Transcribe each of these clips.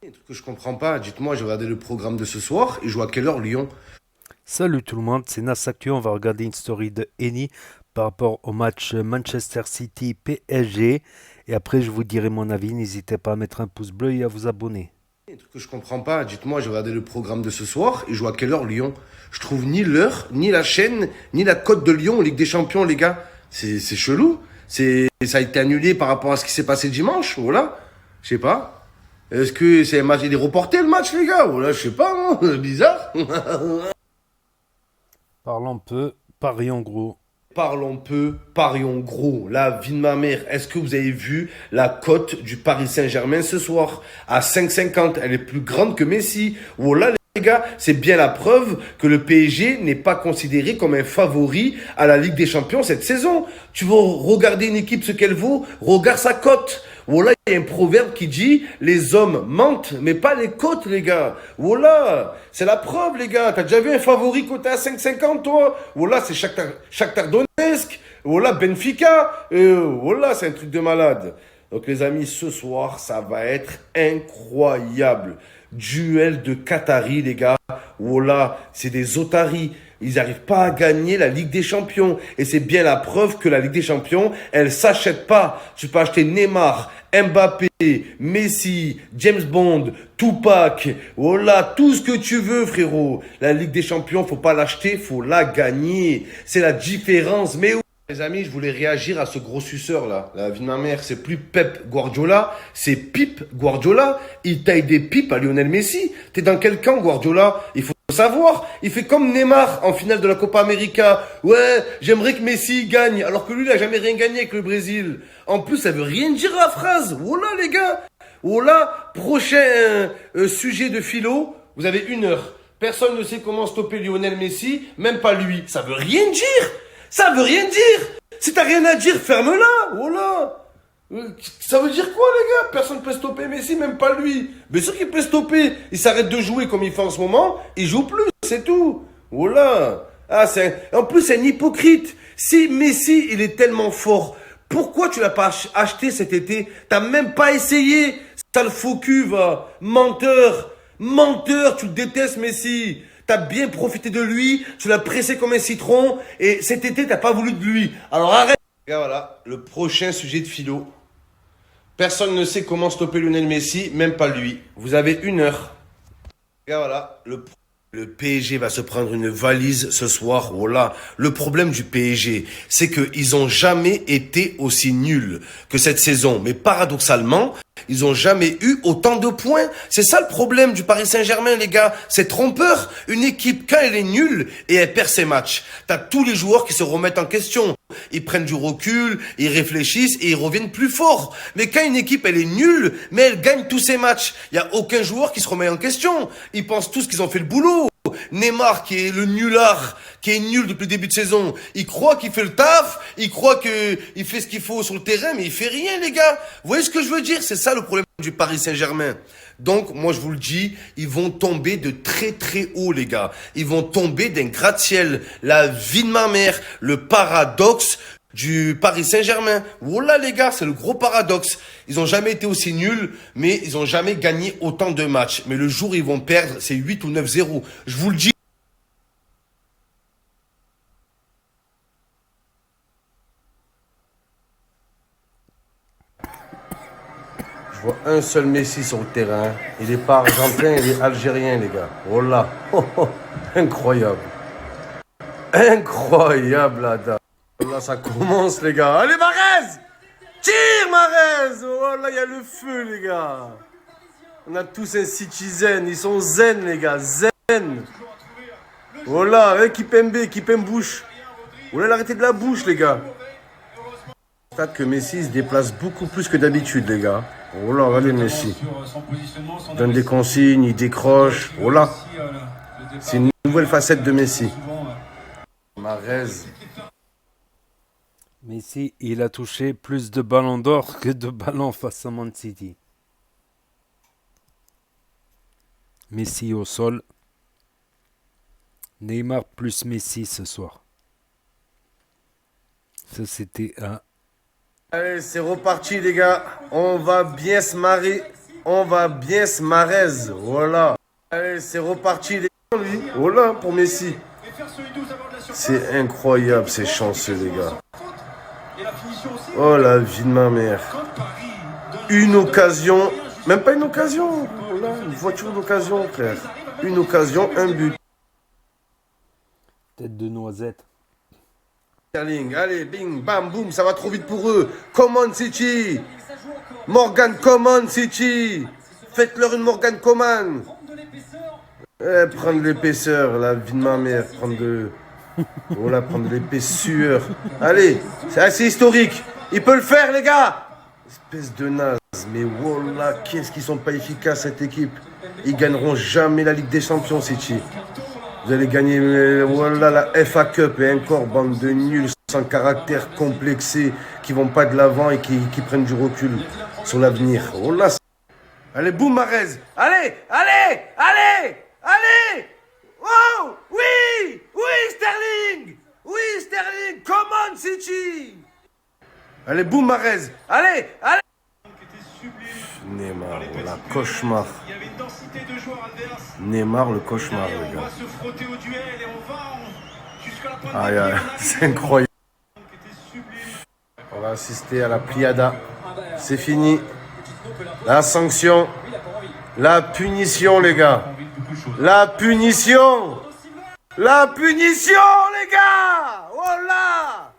Un truc que je comprends pas, dites-moi, j'ai regardé le programme de ce soir, il joue à quelle heure Lyon? Salut tout le monde, c'est Nasakio. On va regarder une story de Eni par rapport au match Manchester City PSG. Et après, je vous dirai mon avis. N'hésitez pas à mettre un pouce bleu et à vous abonner. Un truc que je comprends pas, dites-moi, j'ai regardé le programme de ce soir, il joue à quelle heure Lyon? Je trouve ni l'heure, ni la chaîne, ni la cote de Lyon en Ligue des Champions, les gars. C'est chelou. Ça a été annulé par rapport à ce qui s'est passé dimanche, voilà. Je sais pas. Est-ce que c'est un match, il est reporté le match, les gars? Voilà, je sais pas, hein, bizarre. Parlons peu, parions gros. Parlons peu, parions gros. La vie de ma mère, est-ce que vous avez vu la cote du Paris Saint-Germain ce soir? À 5,50, elle est plus grande que Messi. Voilà les gars, c'est bien la preuve que le PSG n'est pas considéré comme un favori à la Ligue des Champions cette saison. Tu veux regarder une équipe ce qu'elle vaut? Regarde sa cote. Voilà, il y a un proverbe qui dit les hommes mentent, mais pas les cotes, les gars. Voilà, c'est la preuve, les gars. T'as déjà vu un favori coté à 5,50, toi? Voilà, c'est Shakhtar Donetsk. Voilà, Benfica. Voilà, c'est un truc de malade. Donc, les amis, ce soir, ça va être incroyable. Duel de Qatari, les gars. Voilà, c'est des otaries. Ils n'arrivent pas à gagner la Ligue des Champions. Et c'est bien la preuve que la Ligue des Champions, elle s'achète pas. Tu peux acheter Neymar, Mbappé, Messi, James Bond, Tupac. Voilà, tout ce que tu veux, frérot. La Ligue des Champions, faut pas l'acheter, faut la gagner. C'est la différence. Mais les amis, je voulais réagir à ce gros suceur là. La vie de ma mère, c'est plus Pep Guardiola, c'est Pip Guardiola. Il taille des pipes à Lionel Messi. T'es dans quel camp, Guardiola? Il faut savoir. Il fait comme Neymar en finale de la Copa América. Ouais, j'aimerais que Messi gagne, alors que lui, il a jamais rien gagné avec le Brésil. En plus, ça veut rien dire la phrase. Voilà, les gars. Voilà, prochain sujet de philo. Vous avez 1 heure. Personne ne sait comment stopper Lionel Messi, même pas lui. Ça veut rien dire. Ça veut rien dire. Si t'as rien à dire, ferme-la. Voilà. Ça veut dire quoi, les gars? Personne ne peut stopper Messi, même pas lui. Bien sûr qu'il peut stopper. Il s'arrête de jouer comme il fait en ce moment. Il joue plus, c'est tout. Voilà. Ah, en plus, c'est un hypocrite. Si Messi, il est tellement fort, pourquoi tu l'as pas acheté cet été? T'as même pas essayé. Sale faux cul, va. Menteur. Menteur, tu le détestes, Messi. T'as bien profité de lui, tu l'as pressé comme un citron, et cet été, t'as pas voulu de lui. Alors arrête. Et voilà, le prochain sujet de philo. Personne ne sait comment stopper Lionel Messi, même pas lui. Vous avez 1 heure. Et voilà, le PSG va se prendre une valise ce soir. Voilà. Le problème du PSG, c'est qu'ils ont jamais été aussi nuls que cette saison. Mais paradoxalement, ils ont jamais eu autant de points. C'est ça le problème du Paris Saint-Germain, les gars. C'est trompeur. Une équipe, quand elle est nulle et elle perd ses matchs, t'as tous les joueurs qui se remettent en question. Ils prennent du recul, ils réfléchissent et ils reviennent plus forts. Mais quand une équipe, elle est nulle, mais elle gagne tous ses matchs, il n'y a aucun joueur qui se remet en question. Ils pensent tous qu'ils ont fait le boulot. Neymar, qui est le nulard, qui est nul depuis le début de saison, il croit qu'il fait le taf, il croit qu'il fait ce qu'il faut sur le terrain, mais il fait rien, les gars. Vous voyez ce que je veux dire? C'est ça le problème du Paris Saint-Germain. Donc, moi, je vous le dis, ils vont tomber de très très haut, les gars. Ils vont tomber d'un gratte-ciel. La vie de ma mère, le paradoxe du Paris Saint-Germain. Voilà, les gars, c'est le gros paradoxe. Ils ont jamais été aussi nuls, mais ils ont jamais gagné autant de matchs. Mais le jour où ils vont perdre, c'est 8 ou 9-0. Je vous le dis. Je vois un seul Messi sur le terrain. Il est pas argentin, il est algérien, les gars. Voilà. Oh, oh. Incroyable. Incroyable, là. Là, ça commence, les gars. Allez, Marez! Tire, Marez! Oh là, il y a le feu, les gars. On a tous un citizen. Ils sont zen, les gars. Zen. Oh là, avec Kipembe, Oh là, arrêtez de la bouche, les gars. Je constate que Messi se déplace beaucoup plus que d'habitude, les gars. Oh là, regardez Messi. Il donne des consignes, il décroche. Oh là. C'est une nouvelle facette de Messi. Marez. Messi, il a touché plus de ballons d'or que de ballons face à Man City. Messi au sol. Neymar plus Messi ce soir. Ça, c'était un. Allez, c'est reparti, les gars. On va bien se marrer. On va bien se marrer. Voilà. Allez, c'est reparti, les gars, lui. Voilà, pour Messi. C'est incroyable, c'est chanceux, les gars. Oh, la vie de ma mère. Une occasion. Même pas une occasion. Voilà, une voiture d'occasion, frère. Une occasion, un but. Tête de noisette. Sterling, allez, bing, bam, boum, ça va trop vite pour eux. Come on, City. Morgan, come on, City. Faites-leur une Morgan Coman. Prendre l'épaisseur, la vie de ma mère. Voilà, prendre l'épaisseur. Allez, c'est assez historique. Il peut le faire, les gars. Espèce de naze. Mais voilà, qu'est-ce qu'ils sont pas efficaces, cette équipe. Ils gagneront jamais la Ligue des Champions, City. Vous allez gagner voilà, la FA Cup et encore bande de nuls sans caractère complexés qui vont pas de l'avant et qui prennent du recul sur l'avenir. Oh là, allez, boum, Mahrez. Allez, allez, allez, allez. Oh, oui, oui, Sterling. Oui, Sterling. Come on, City. Allez, boum, Mahrez. Allez, allez. Neymar, voilà, cauchemar. Neymar, le cauchemar, les gars. Aïe, aïe, c'est incroyable. On va assister à la pliada. C'est fini. La sanction. La punition, les gars. La punition. La punition, les gars. Oh là.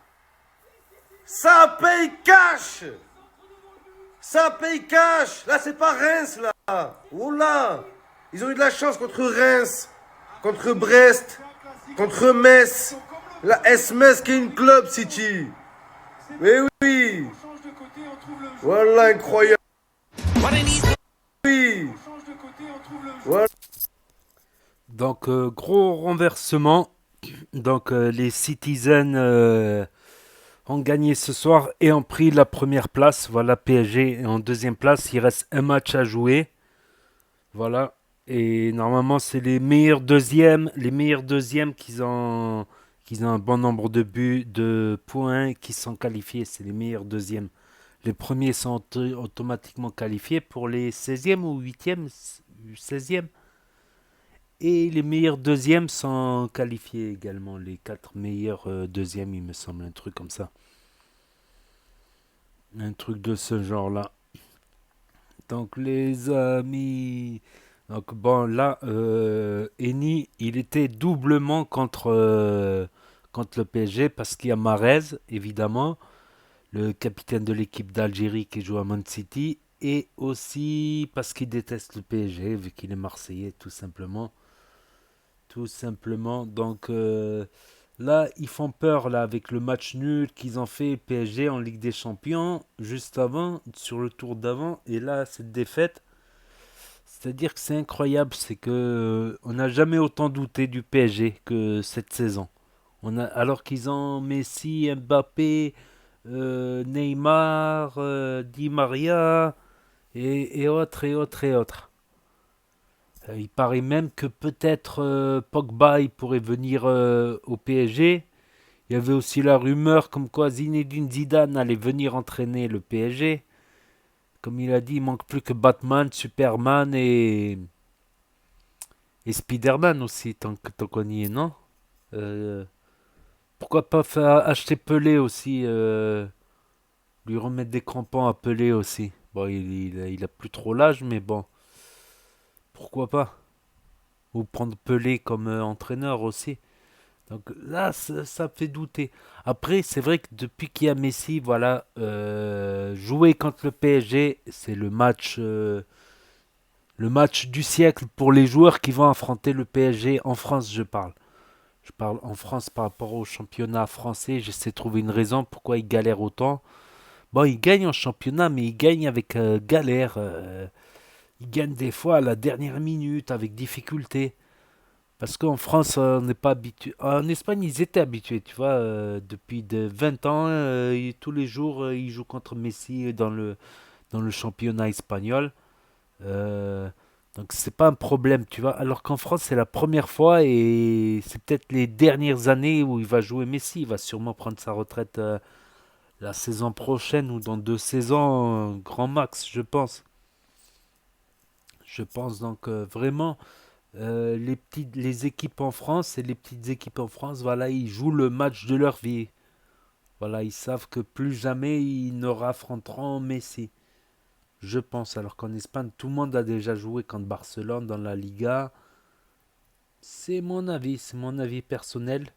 Ça paye cash. Ça paye cash. Là, c'est pas Reims, là. Oh là. Ils ont eu de la chance contre Reims, contre Brest, contre Metz. La S-Metz qui est une club, City. Mais oui. Voilà, incroyable. Oui. Voilà. Donc, gros renversement. Donc, les Citizens ont gagné ce soir et ont pris la première place. Voilà, PSG en deuxième place. Il reste un match à jouer. Voilà. Et normalement, c'est les meilleurs deuxièmes qui ont un bon nombre de buts, de points, qui sont qualifiés. C'est les meilleurs deuxièmes. Les premiers sont automatiquement qualifiés pour les 16e ou 8e, 16e. Et les meilleurs deuxièmes sont qualifiés également. Les 4 meilleurs deuxièmes, il me semble, un truc comme ça. Un truc de ce genre-là. Donc les amis... Donc bon, là, Eni, il était doublement contre le PSG parce qu'il y a Mahrez, évidemment, le capitaine de l'équipe d'Algérie qui joue à Man City, et aussi parce qu'il déteste le PSG, vu qu'il est Marseillais, tout simplement. Tout simplement. Donc là, ils font peur là, avec le match nul qu'ils ont fait PSG en Ligue des Champions, juste avant, sur le tour d'avant, et là, cette défaite. C'est-à-dire que c'est incroyable, c'est que on n'a jamais autant douté du PSG que cette saison. Alors qu'ils ont Messi, Mbappé, Neymar, Di Maria et autres et autres et autres. Il paraît même que peut-être Pogba il pourrait venir au PSG. Il y avait aussi la rumeur comme quoi Zinedine Zidane allait venir entraîner le PSG. Comme il a dit, il manque plus que Batman, Superman et Spider-Man aussi, tant qu'on y est, non? Euh, Pourquoi pas acheter Pelé aussi, lui remettre des crampons à Pelé aussi. Bon, il a plus trop l'âge, mais bon, pourquoi pas? Ou prendre Pelé comme entraîneur aussi. Donc là, ça fait douter. Après, c'est vrai que depuis qu'il y a Messi, voilà, jouer contre le PSG, c'est le match du siècle pour les joueurs qui vont affronter le PSG en France, je parle. Je parle en France par rapport au championnat français. J'essaie de trouver une raison pourquoi ils galèrent autant. Bon, ils gagnent en championnat, mais ils gagnent avec galère. Ils gagnent des fois à la dernière minute, avec difficulté. Parce qu'en France, on n'est pas habitué. En Espagne, ils étaient habitués, tu vois. Depuis 20 ans, tous les jours, ils jouent contre Messi dans le championnat espagnol. Euh, donc, c'est pas un problème, tu vois. Alors qu'en France, c'est la première fois et c'est peut-être les dernières années où il va jouer Messi. Il va sûrement prendre sa retraite la saison prochaine ou dans 2 saisons, grand max, je pense. Je pense donc vraiment les équipes en France et les petites équipes en France, voilà, ils jouent le match de leur vie. Voilà, ils savent que plus jamais ils ne raffronteront Messi. Je pense, alors qu'en Espagne, tout le monde a déjà joué contre Barcelone dans la Liga. C'est mon avis personnel.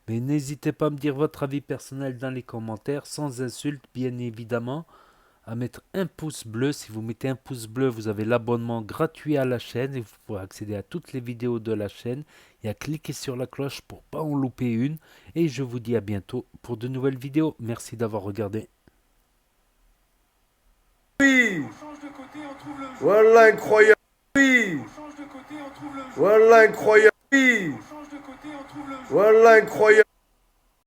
Mais n'hésitez pas à me dire votre avis personnel dans les commentaires, sans insulte bien évidemment, à mettre un pouce bleu. Si vous mettez un pouce bleu, vous avez l'abonnement gratuit à la chaîne et vous pourrez accéder à toutes les vidéos de la chaîne et à cliquer sur la cloche pour pas en louper une. Et je vous dis à bientôt pour de nouvelles vidéos. Merci d'avoir regardé. Oui. Voilà, incroyable. Oui. Voilà, incroyable. Oui. Voilà, incroyable.